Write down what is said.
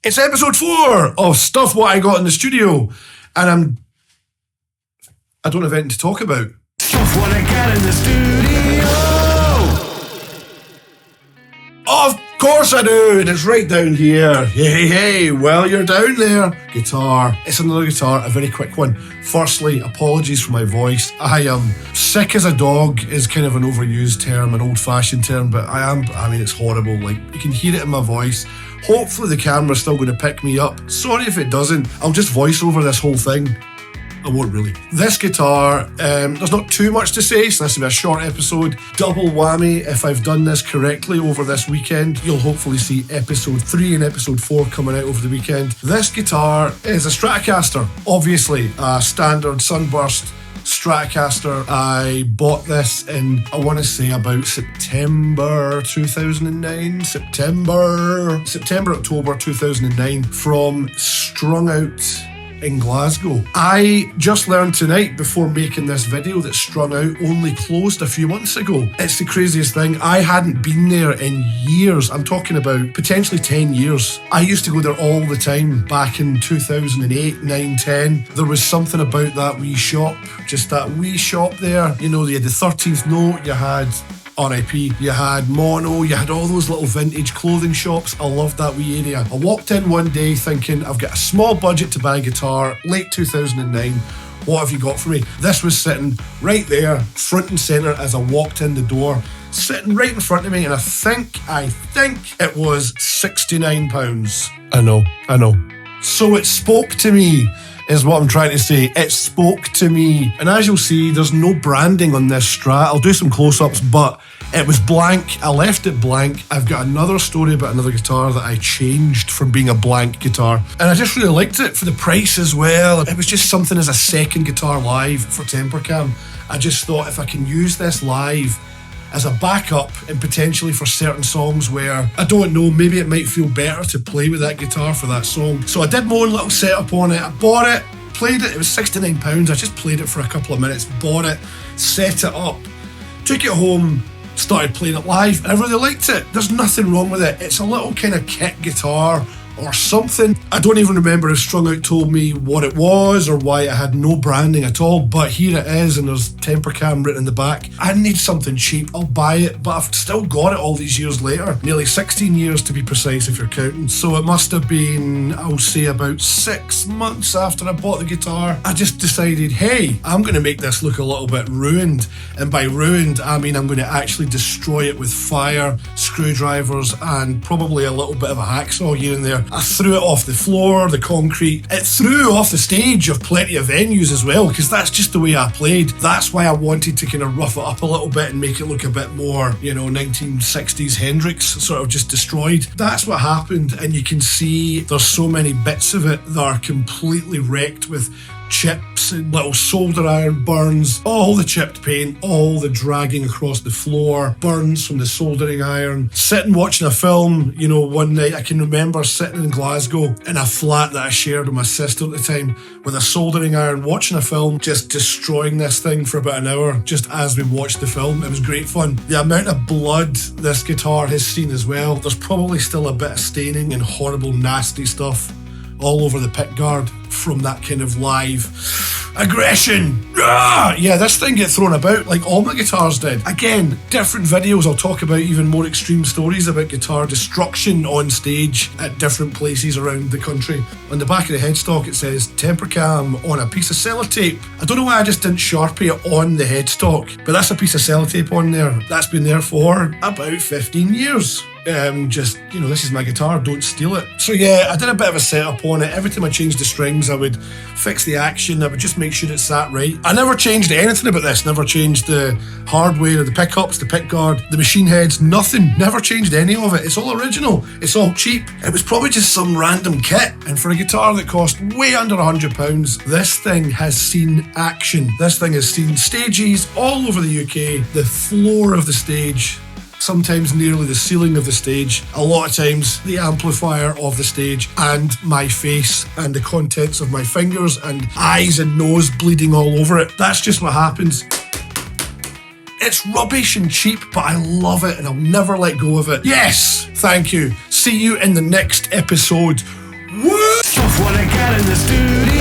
It's episode 4 of Stuff What I Got in the Studio, and I don't have anything to talk about. Stuff What I Got in the Studio! Of course I do, and it's right down here. Hey, well, you're down there. Guitar. It's another guitar, a very quick one. Firstly, apologies for my voice. I am sick as a dog is kind of an overused term, an old-fashioned term, but I mean, it's horrible. Like, you can hear it in my voice. Hopefully the camera's still going to pick me up. Sorry if it doesn't. I'll just voice over this whole thing. I won't really. This guitar, there's not too much to say, so this will be a short episode. Double whammy, if I've done this correctly over this weekend. You'll hopefully see episode 3 and episode 4 coming out over the weekend. This guitar is a Stratocaster, obviously a standard Sunburst Stratocaster. I bought this in, I want to say about September 2009. September, October 2009 from Strung Out in Glasgow. I just learned tonight before making this video that Strung Out only closed a few months ago. It's the craziest thing. I hadn't been there in years. I'm talking about potentially 10 years. I used to go there all the time back in 2008, 9, 10. There was something about that wee shop, just that wee shop there. You know, you had the 13th Note, you had R.I.P. You had Mono, you had all those little vintage clothing shops. I loved that wee area. I walked in one day thinking, I've got a small budget to buy a guitar, late 2009. What have you got for me? This was sitting right there, front and centre as I walked in the door, sitting right in front of me, and I think it was £69. I know. So it spoke to me, is what I'm trying to say. It spoke to me. And as you'll see, there's no branding on this Strat. I'll do some close-ups, but it was blank. I left it blank. I've got another story about another guitar that I changed from being a blank guitar. And I just really liked it for the price as well. It was just something as a second guitar live for Tempercam. I just thought if I can use this live as a backup and potentially for certain songs where, I don't know, maybe it might feel better to play with that guitar for that song. So I did my own little setup on it. I bought it, played it. It was £69. I just played it for a couple of minutes, bought it, set it up, took it home, started playing it live, and I really liked it. There's nothing wrong with it. It's a little kind of kit guitar or something. I don't even remember if Strung Out told me what it was or why it had no branding at all, but here it is, and there's Tempercam written in the back. I need something cheap, I'll buy it, but I've still got it all these years later. Nearly 16 years to be precise if you're counting. So it must have been, I'll say about 6 months after I bought the guitar, I just decided, hey, I'm going to make this look a little bit ruined. And by ruined, I mean I'm going to actually destroy it with fire, screwdrivers, and probably a little bit of a hacksaw here and there. I threw it off the floor, the concrete. It threw off the stage of plenty of venues as well, because that's just the way I played. That's why I wanted to kind of rough it up a little bit and make it look a bit more, 1960s Hendrix, sort of just destroyed. That's what happened, and you can see there's so many bits of it that are completely wrecked with chips and little solder iron burns, all the chipped paint, all the dragging across the floor, burns from the soldering iron. Sitting watching a film, one night I can remember sitting in Glasgow in a flat that I shared with my sister at the time with a soldering iron, watching a film, just destroying this thing for about an hour just as we watched the film. It was great fun. The amount of blood this guitar has seen as well, there's probably still a bit of staining and horrible nasty stuff all over the pickguard from that kind of live aggression. Yeah, this thing gets thrown about like all my guitars did. Again, different videos, I'll talk about even more extreme stories about guitar destruction on stage at different places around the country. On the back of the headstock it says Tempercam on a piece of sellotape. I don't know why I just didn't Sharpie it on the headstock, but that's a piece of sellotape on there. That's been there for about 15 years. This is my guitar, don't steal it. So yeah, I did a bit of a setup on it. Every time I changed the strings, I would fix the action, I would just make sure it sat right. I never changed anything about this, never changed the hardware, the pickups, the pickguard, the machine heads, nothing. Never changed any of it. It's all original, it's all cheap. It was probably just some random kit, and for a guitar that cost way under £100, this thing has seen action. This thing has seen stages all over the UK, the floor of the stage, sometimes nearly the ceiling of the stage, a lot of times the amplifier of the stage, and my face and the contents of my fingers and eyes and nose bleeding all over it. That's just what happens. It's rubbish and cheap, but I love it and I'll never let go of it. Yes, thank you. See you in the next episode. in the studio.